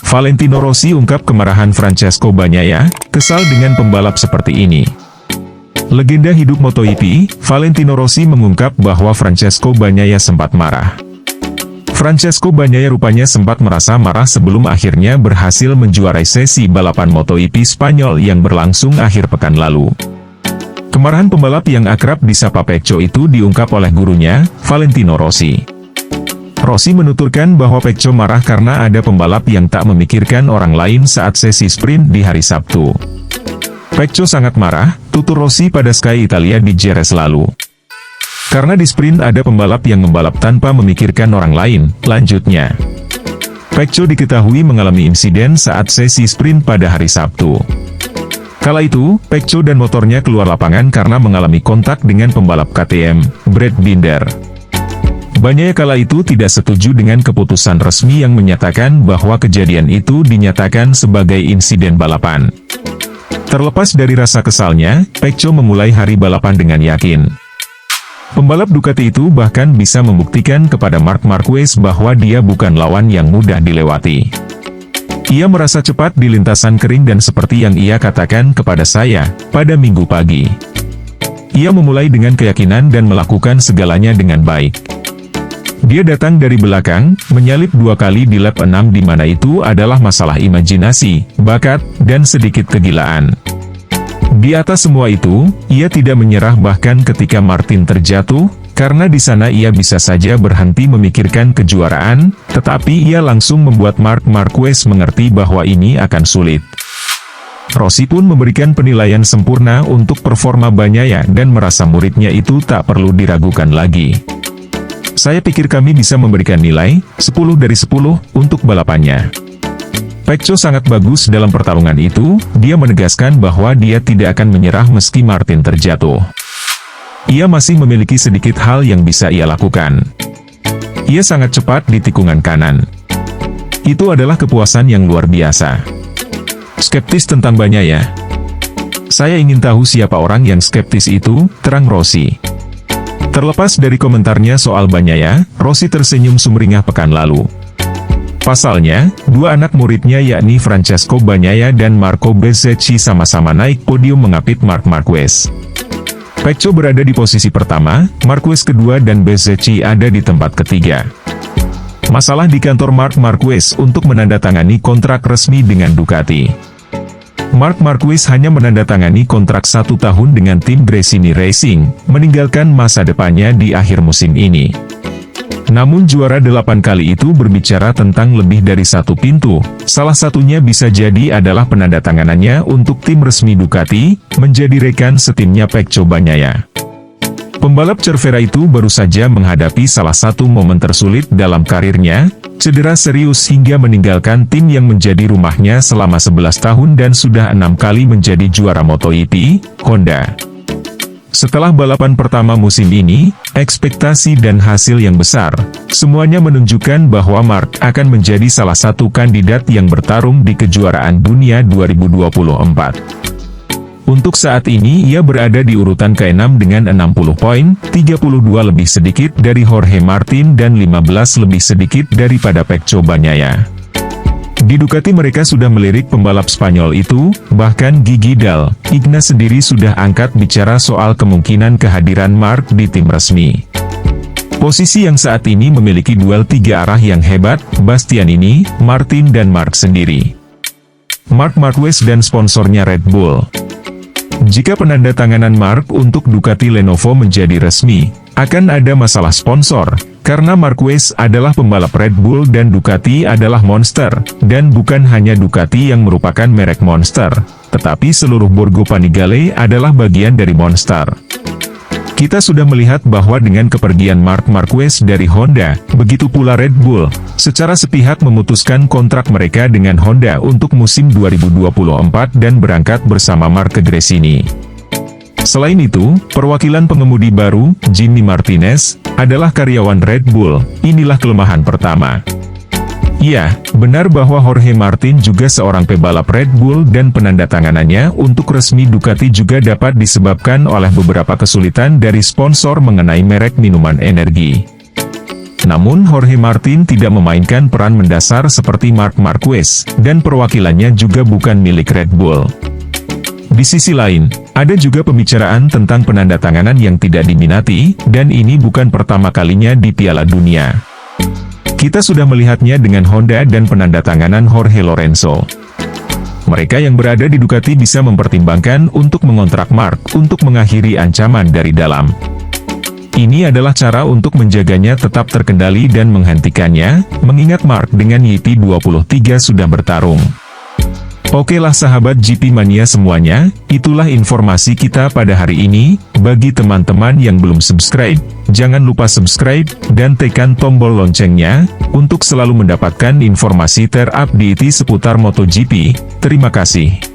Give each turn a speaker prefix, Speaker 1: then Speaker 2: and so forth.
Speaker 1: Valentino Rossi ungkap kemarahan Francesco Bagnaia, kesal dengan pembalap seperti ini. Legenda hidup MotoGP, Valentino Rossi mengungkap bahwa Francesco Bagnaia sempat marah. Francesco Bagnaia rupanya sempat merasa marah sebelum akhirnya berhasil menjuarai sesi balapan MotoGP Spanyol yang berlangsung akhir pekan lalu. Kemarahan pembalap yang akrab disapa Pecco itu diungkap oleh gurunya, Valentino Rossi. Rossi menuturkan bahwa Pecco marah karena ada pembalap yang tak memikirkan orang lain saat sesi sprint di hari Sabtu. Pecco sangat marah, tutur Rossi pada Sky Italia di Jerez lalu. Karena di sprint ada pembalap yang membalap tanpa memikirkan orang lain, lanjutnya. Pecco diketahui mengalami insiden saat sesi sprint pada hari Sabtu. Kala itu, Pecco dan motornya keluar lapangan karena mengalami kontak dengan pembalap KTM, Brad Binder. Bagnaia kala itu tidak setuju dengan keputusan resmi yang menyatakan bahwa kejadian itu dinyatakan sebagai insiden balapan. Terlepas dari rasa kesalnya, Pecco memulai hari balapan dengan yakin. Pembalap Ducati itu bahkan bisa membuktikan kepada Marc Marquez bahwa dia bukan lawan yang mudah dilewati. Ia merasa cepat di lintasan kering dan seperti yang ia katakan kepada saya, pada Minggu pagi. Ia memulai dengan keyakinan dan melakukan segalanya dengan baik. Dia datang dari belakang, menyalip 2 kali di lap 6 di mana itu adalah masalah imajinasi, bakat, dan sedikit kegilaan. Di atas semua itu, ia tidak menyerah bahkan ketika Martin terjatuh, karena di sana ia bisa saja berhenti memikirkan kejuaraan, tetapi ia langsung membuat Marc Marquez mengerti bahwa ini akan sulit. Rossi pun memberikan penilaian sempurna untuk performa Bagnaia dan merasa muridnya itu tak perlu diragukan lagi. Saya pikir kami bisa memberikan nilai 10 dari 10 untuk balapannya. Pecco sangat bagus dalam pertarungan itu, dia menegaskan bahwa dia tidak akan menyerah meski Martin terjatuh. Ia masih memiliki sedikit hal yang bisa ia lakukan. Ia sangat cepat di tikungan kanan. Itu adalah kepuasan yang luar biasa. Skeptis tentang Bagnaia. Saya ingin tahu siapa orang yang skeptis itu, terang Rossi. Terlepas dari komentarnya soal Bagnaia, Rossi tersenyum sumringah pekan lalu. Pasalnya, 2 anak muridnya yakni Francesco Bagnaia dan Marco Bezzecchi sama-sama naik podium mengapit Marc Marquez. Pecco berada di posisi pertama, Marquez kedua dan Bezzecchi ada di tempat ketiga. Masalah di kantor Marc Marquez untuk menandatangani kontrak resmi dengan Ducati. Marc Marquez hanya menandatangani kontrak 1 tahun dengan tim Gresini Racing, meninggalkan masa depannya di akhir musim ini. Namun juara 8 kali itu berbicara tentang lebih dari 1 pintu, salah satunya bisa jadi adalah penandatanganannya untuk tim resmi Ducati, menjadi rekan setimnya Pecco Bagnaia. Pembalap Cervera itu baru saja menghadapi salah satu momen tersulit dalam karirnya, cedera serius hingga meninggalkan tim yang menjadi rumahnya selama 11 tahun dan sudah 6 kali menjadi juara MotoGP, Honda. Setelah balapan pertama musim ini, ekspektasi dan hasil yang besar, semuanya menunjukkan bahwa Marc akan menjadi salah satu kandidat yang bertarung di kejuaraan dunia 2024. Untuk saat ini ia berada di urutan ke-6 dengan 60 poin, 32 lebih sedikit dari Jorge Martin dan 15 lebih sedikit daripada Pecco Bagnaia. Di Ducati mereka sudah melirik pembalap Spanyol itu, bahkan Gigi Dal, Ignas sendiri sudah angkat bicara soal kemungkinan kehadiran Marc di tim resmi. Posisi yang saat ini memiliki duel 3 arah yang hebat, Bastianini, Martin dan Marc sendiri. Marc Marquez dan sponsornya Red Bull. Jika penandatanganan Marc untuk Ducati Lenovo menjadi resmi, akan ada masalah sponsor, karena Marquez adalah pembalap Red Bull dan Ducati adalah Monster, dan bukan hanya Ducati yang merupakan merek Monster, tetapi seluruh Borgo Panigale adalah bagian dari Monster. Kita sudah melihat bahwa dengan kepergian Marc Marquez dari Honda, begitu pula Red Bull, secara sepihak memutuskan kontrak mereka dengan Honda untuk musim 2024 dan berangkat bersama Marc ke Gresini. Selain itu, perwakilan pengemudi baru, Jimmy Martinez, adalah karyawan Red Bull. Inilah kelemahan pertama. Ya, benar bahwa Jorge Martin juga seorang pebalap Red Bull dan penandatanganannya untuk resmi Ducati juga dapat disebabkan oleh beberapa kesulitan dari sponsor mengenai merek minuman energi. Namun Jorge Martin tidak memainkan peran mendasar seperti Marc Marquez, dan perwakilannya juga bukan milik Red Bull. Di sisi lain, ada juga pembicaraan tentang penandatanganan yang tidak diminati, dan ini bukan pertama kalinya di Piala Dunia. Kita sudah melihatnya dengan Honda dan penandatanganan Jorge Lorenzo. Mereka yang berada di Ducati bisa mempertimbangkan untuk mengontrak Marc untuk mengakhiri ancaman dari dalam. Ini adalah cara untuk menjaganya tetap terkendali dan menghentikannya, mengingat Marc dengan YT23 sudah bertarung. Oke lah sahabat GP Mania semuanya, itulah informasi kita pada hari ini. Bagi teman-teman yang belum subscribe, jangan lupa subscribe, dan tekan tombol loncengnya, untuk selalu mendapatkan informasi terupdate seputar MotoGP. Terima kasih.